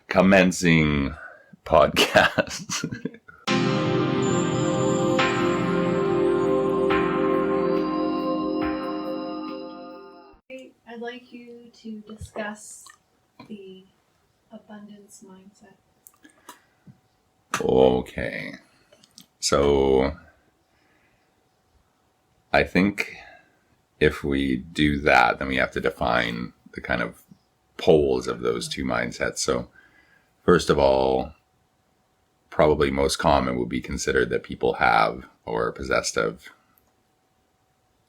Commencing podcast. I'd like you to discuss the abundance mindset. Okay. So I think if we do that, then we have to define the kind of poles of those two mindsets. So first of all, probably most common would be considered that people have or are possessed of,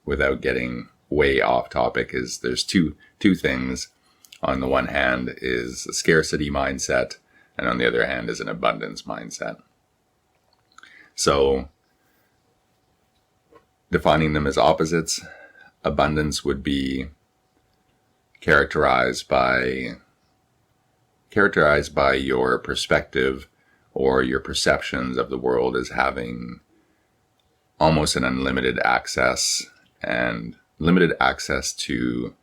without getting way off topic, is there's two things. On the one hand is a scarcity mindset, and on the other hand is an abundance mindset. So defining them as opposites, abundance would be characterized by your perspective or your perceptions of the world as having almost an unlimited access, and limited access to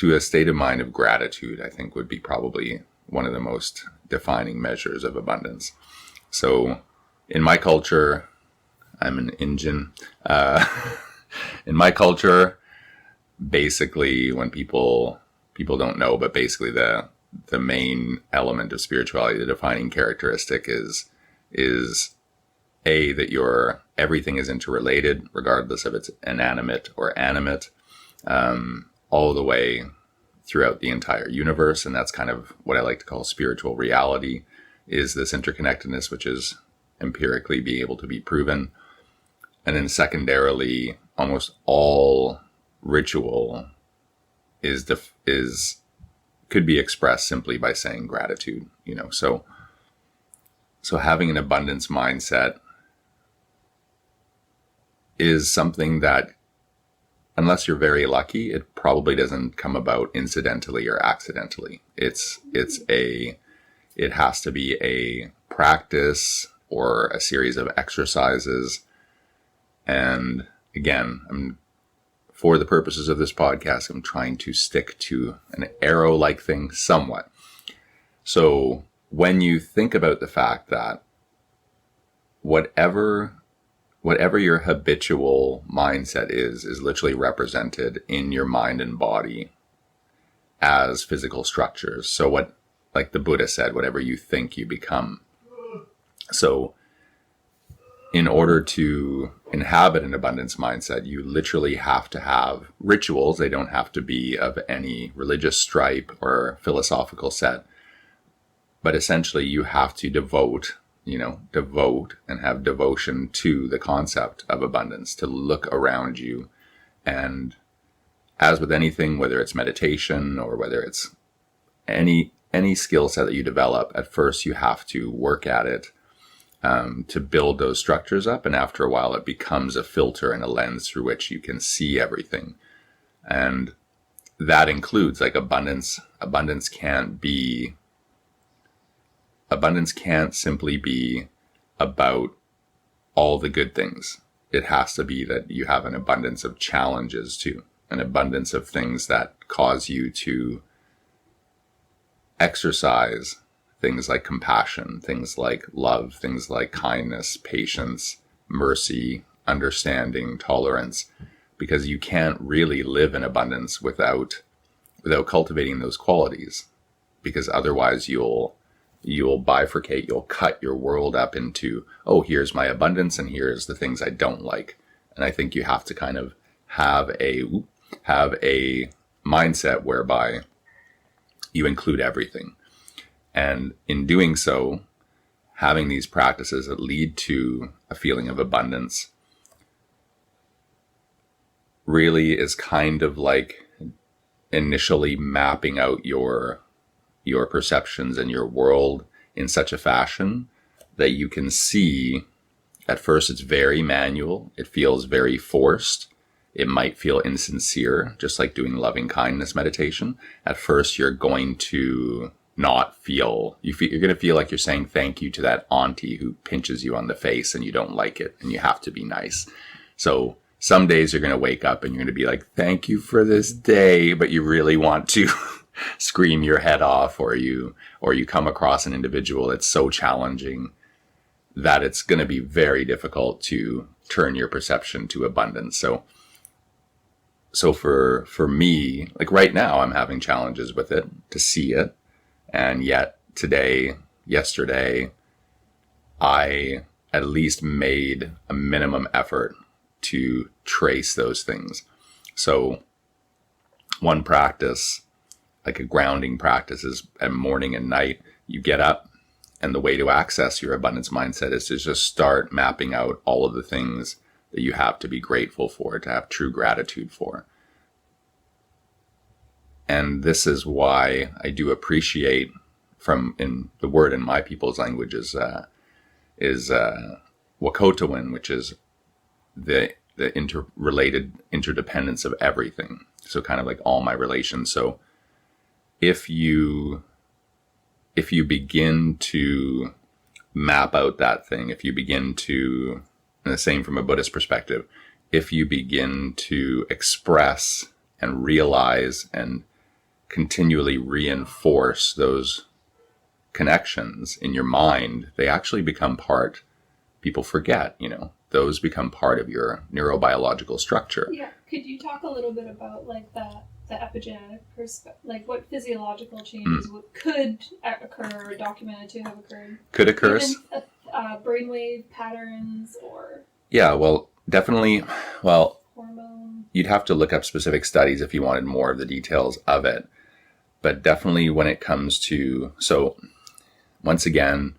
a state of mind of gratitude, I think would be probably one of the most defining measures of abundance. So in my culture, I'm an Indian. In my culture, basically when people don't know, but basically the main element of spirituality, the defining characteristic is that everything is interrelated, regardless if it's inanimate or animate, all the way throughout the entire universe. And that's kind of what I like to call spiritual reality, is this interconnectedness, which is empirically being able to be proven. And then secondarily, almost all ritual could be expressed simply by saying gratitude, so having an abundance mindset is something that, unless you're very lucky, it probably doesn't come about incidentally or accidentally. It has to be a practice or a series of exercises. And again, for the purposes of this podcast, I'm trying to stick to an arrow-like thing somewhat. So when you think about the fact that whatever your habitual mindset is literally represented in your mind and body as physical structures. So what, like the Buddha said, whatever you think, you become. So in order to inhabit an abundance mindset, you literally have to have rituals. They don't have to be of any religious stripe or philosophical set, but essentially you have to devote and have devotion to the concept of abundance, to look around you. And as with anything, whether it's meditation or whether it's any skill set that you develop, at first you have to work at it to build those structures up. And after a while, it becomes a filter and a lens through which you can see everything. And that includes like abundance. Abundance can't simply be about all the good things. It has to be that you have an abundance of challenges too, an abundance of things that cause you to exercise things like compassion, things like love, things like kindness, patience, mercy, understanding, tolerance, because you can't really live in abundance without cultivating those qualities, because otherwise you'll bifurcate, you'll cut your world up into, oh, here's my abundance and here's the things I don't like. And I think you have to kind of have a mindset whereby you include everything. And in doing so, having these practices that lead to a feeling of abundance really is kind of like initially mapping out your perceptions and your world in such a fashion that you can see. At first it's very manual, it feels very forced, it might feel insincere, just like doing loving kindness meditation. At first you're going to not feel, you're going to feel like you're saying thank you to that auntie who pinches you on the face and you don't like it and you have to be nice. So some days you're going to wake up and you're going to be like, thank you for this day, but you really want to scream your head off, or you come across an individual that's so challenging that it's going to be very difficult to turn your perception to abundance. So for me, like right now, I'm having challenges with it to see it. And yet yesterday, I at least made a minimum effort to trace those things. So one practice, like a grounding practice, is at morning and night, you get up, and the way to access your abundance mindset is to just start mapping out all of the things that you have to be grateful for, to have true gratitude for. And this is why I do appreciate, in the word in my people's language is Wakotowin, which is the interrelated interdependence of everything. So kind of like all my relations. So if you begin to map out that thing, if you begin to, and the same from a Buddhist perspective, if you begin to express and realize and continually reinforce those connections in your mind, they actually become part, people forget, those become part of your neurobiological structure. Yeah. Could you talk a little bit about like the epigenetic perspective, like what physiological changes could occur or documented to have occurred? Could occur. Even, brainwave patterns or... Yeah, well, definitely. Well, hormone. You'd have to look up specific studies if you wanted more of the details of it. But definitely when it comes to, so once again,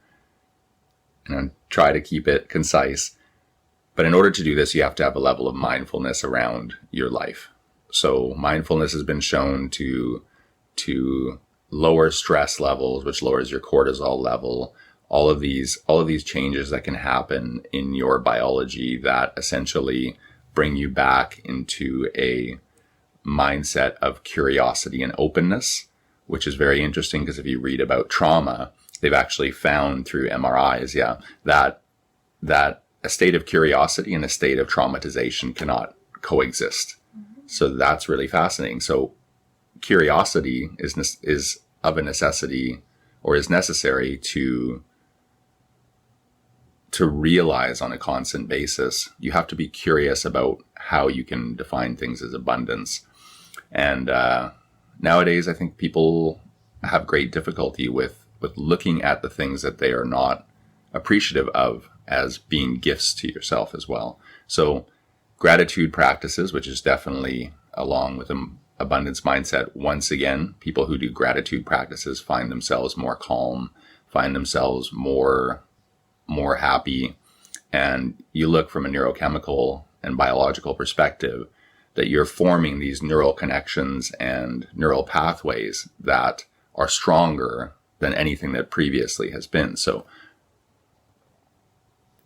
and try to keep it concise, but in order to do this, you have to have a level of mindfulness around your life. So mindfulness has been shown to lower stress levels, which lowers your cortisol level. All of these changes that can happen in your biology that essentially bring you back into a mindset of curiosity and openness, which is very interesting because if you read about trauma, they've actually found through MRIs, that a state of curiosity and a state of traumatization cannot coexist. Mm-hmm. So that's really fascinating. So curiosity is of a necessity, or is necessary to realize on a constant basis. You have to be curious about how you can define things as abundance. And nowadays, I think people have great difficulty with looking at the things that they are not appreciative of as being gifts to yourself as well. So gratitude practices, which is definitely along with an abundance mindset. Once again, people who do gratitude practices find themselves more calm, find themselves more happy. And you look from a neurochemical and biological perspective that you're forming these neural connections and neural pathways that are stronger than anything that previously has been. So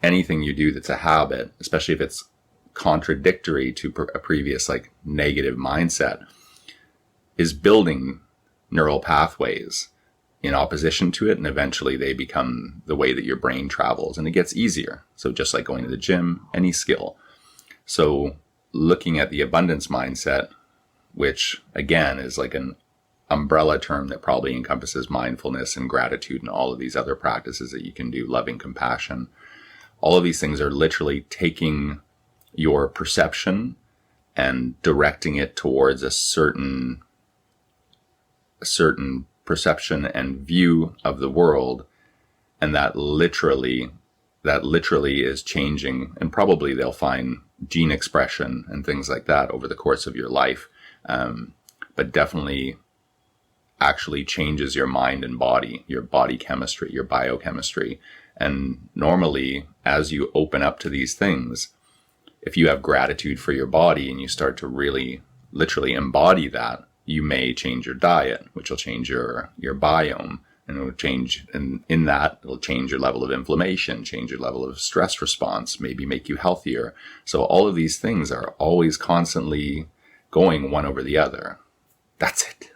anything you do that's a habit, especially if it's contradictory to a previous like negative mindset, is building neural pathways in opposition to it, and eventually they become the way that your brain travels, and it gets easier. So just like going to the gym, any skill. So looking at the abundance mindset, which again is like an umbrella term that probably encompasses mindfulness and gratitude and all of these other practices that you can do, loving compassion. All of these things are literally taking your perception and directing it towards a certain perception and view of the world, and that literally is changing. And probably they'll find gene expression and things like that over the course of your life, but definitely actually changes your mind and body, your body chemistry, your biochemistry. And normally, as you open up to these things, if you have gratitude for your body and you start to really literally embody that, you may change your diet, which will change your biome, and it will change, and in that it'll change your level of inflammation, change your level of stress response, maybe make you healthier. So all of these things are always constantly going one over the other. That's it.